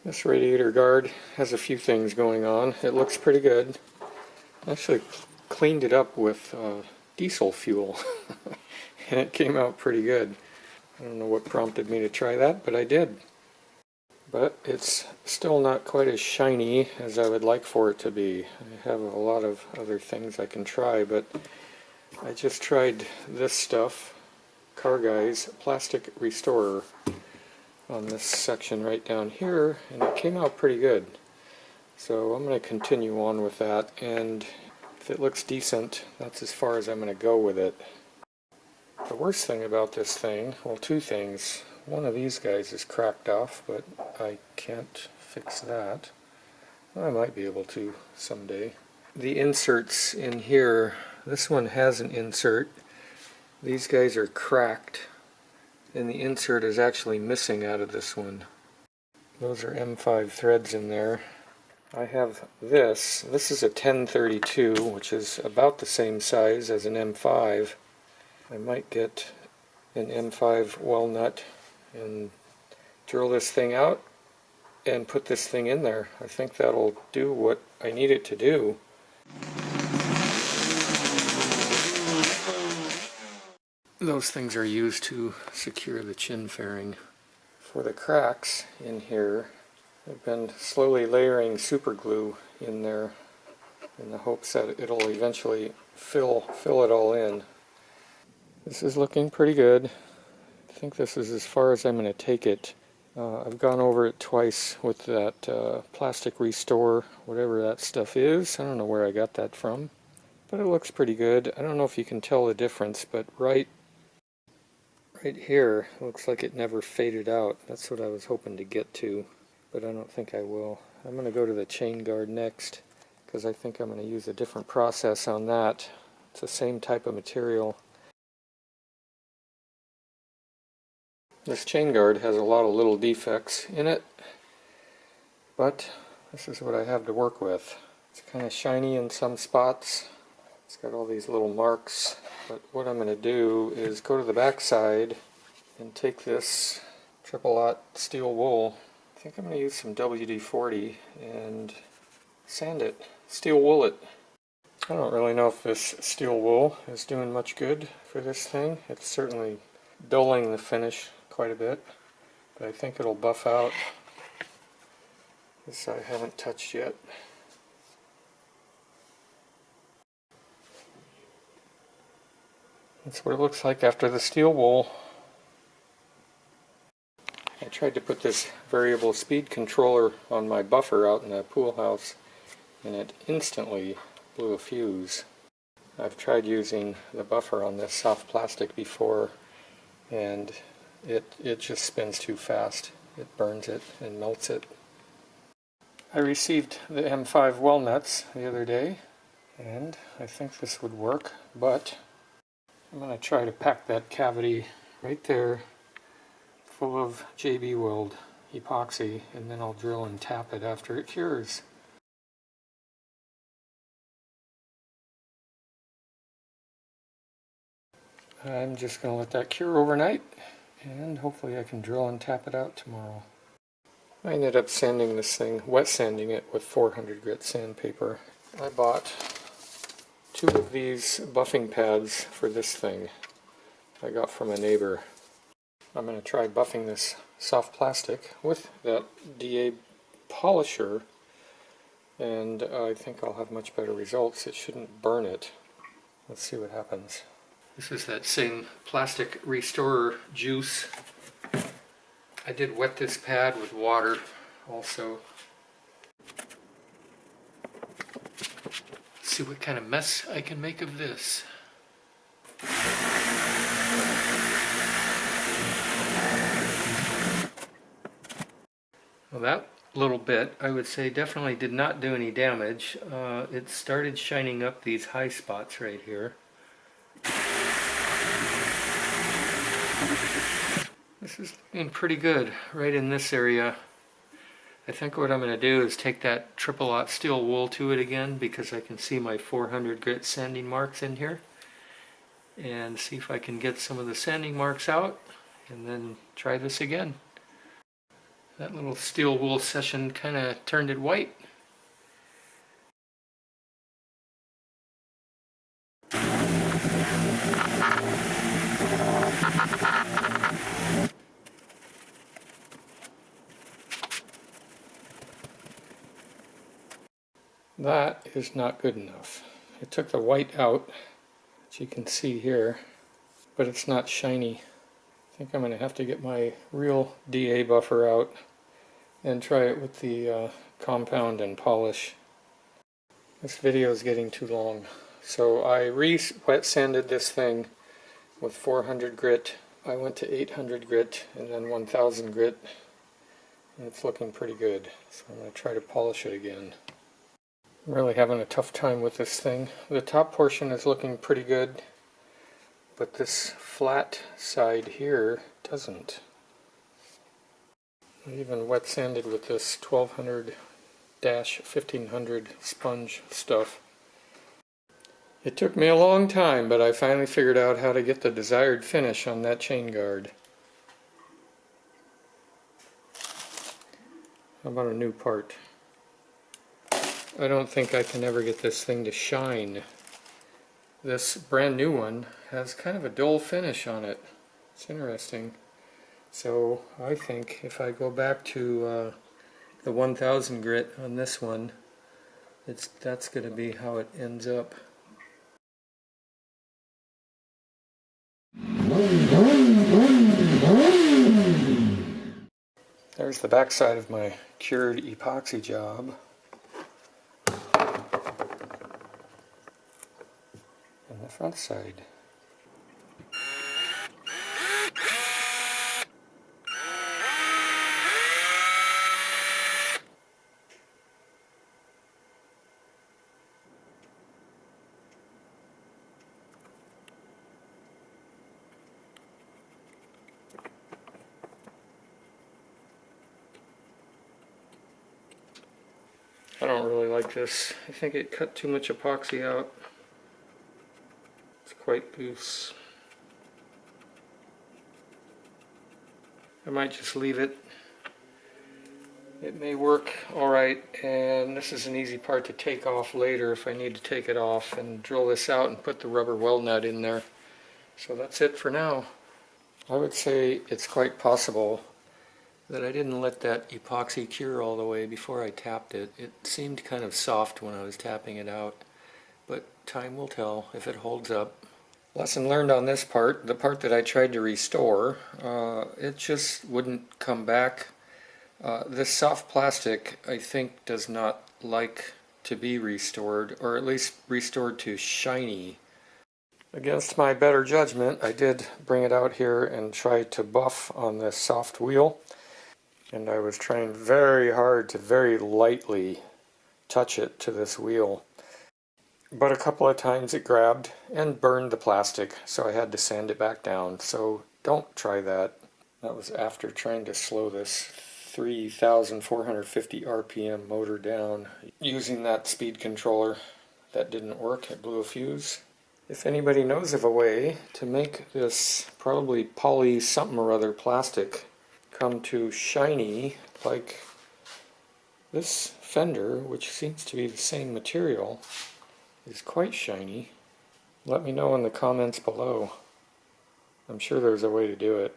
This radiator guard has a few things going on. It looks pretty good. I actually cleaned it up with diesel fuel and it came out pretty good. I don't know what prompted me to try that, but I did. But it's still not quite as shiny as I would like for it to be. I have a lot of other things I can try, but I just tried this stuff, Carbide plastic restorer, on this section right down here, and it came out pretty good. So I'm going to continue on with that, and if it looks decent, that's as far as I'm going to go with it. The worst thing about this thing, well, two things. One of these guys is cracked off, but I can't fix that. I might be able to someday. The inserts in here, this one has an insert. These guys are cracked, and the insert is actually missing out of this one. Those are M5 threads in there. I have this. This is a 1032, which is about the same size as an M5. I might get an M5 well nut and drill this thing out and put this thing in there. I think that'll do what I need it to do. Those things are used to secure the chin fairing. For the cracks in here, I've been slowly layering super glue in there in the hopes that it'll eventually fill it all in. This is looking pretty good. I think this is as far as I'm going to take it. I've gone over it twice with that plastic restore, whatever that stuff is. I don't know where I got that from, but it looks pretty good. I don't know if you can tell the difference, but right here, it looks like it never faded out. That's what I was hoping to get to, but I don't think I will. I'm going to go to the chain guard next, because I think I'm going to use a different process on that. It's the same type of material. This chain guard has a lot of little defects in it, but this is what I have to work with. It's kind of shiny in some spots. It's got all these little marks, but what I'm going to do is go to the back side and take this triple-aught steel wool. I think I'm going to use some WD-40 and sand it, steel wool it. I don't really know if this steel wool is doing much good for this thing. It's certainly dulling the finish quite a bit, but I think it'll buff out. This I haven't touched yet. That's what it looks like after the steel wool. I tried to put this variable speed controller on my buffer out in the pool house, and it instantly blew a fuse. I've tried using the buffer on this soft plastic before, and it just spins too fast. It burns it and melts it. I received the M5 well nuts the other day, and I think this would work, but I'm going to try to pack that cavity right there full of JB Weld epoxy, and then I'll drill and tap it after it cures. I'm just going to let that cure overnight, and hopefully I can drill and tap it out tomorrow. I ended up sanding this thing, wet sanding it with 400 grit sandpaper. I bought 2 of these buffing pads for this thing I got from a neighbor. I'm going to try buffing this soft plastic with that DA polisher, and I think I'll have much better results. It shouldn't burn it. Let's see what happens. This is that same plastic restorer juice. I did wet this pad with water also. Let's see what kind of mess I can make of this. Well, that little bit, I would say, definitely did not do any damage. It started shining up these high spots right here. This is looking pretty good right in this area. I think what I'm going to do is take that triple-aught steel wool to it again, because I can see my 400 grit sanding marks in here, and see if I can get some of the sanding marks out, and then try this again. That little steel wool session kind of turned it white. That is not good enough. It took the white out, as you can see here, but it's not shiny. I think I'm going to have to get my real DA buffer out and try it with the compound and polish. This video is getting too long. So I wet sanded this thing with 400 grit. I went to 800 grit and then 1000 grit, and it's looking pretty good. So I'm going to try to polish it again. I'm really having a tough time with this thing. The top portion is looking pretty good, but this flat side here doesn't. I even wet sanded with this 1200-1500 sponge stuff. It took me a long time, but I finally figured out how to get the desired finish on that chain guard. How about a new part? I don't think I can ever get this thing to shine. This brand new one has kind of a dull finish on it. It's interesting. So I think if I go back to the 1000 grit on this one, that's going to be how it ends up. There's the back side of my cured epoxy job. And the front side. I don't really like this. I think it cut too much epoxy out. It's quite loose. I might just leave it. It may work alright, and this is an easy part to take off later if I need to take it off and drill this out and put the rubber weld nut in there. So that's it for now. I would say it's quite possible that I didn't let that epoxy cure all the way before I tapped it. It seemed kind of soft when I was tapping it out, but time will tell if it holds up. Lesson learned on this part, the part that I tried to restore, it just wouldn't come back. This soft plastic, I think, does not like to be restored, or at least restored to shiny. Against my better judgment, I did bring it out here and try to buff on this soft wheel. And I was trying very hard to very lightly touch it to this wheel. But a couple of times it grabbed and burned the plastic, so I had to sand it back down. So don't try that. That was after trying to slow this 3,450 RPM motor down using that speed controller. That didn't work. It blew a fuse. If anybody knows of a way to make this probably poly something or other plastic come to shiny like this fender, which seems to be the same material, is quite shiny, let me know in the comments below. I'm sure there's a way to do it.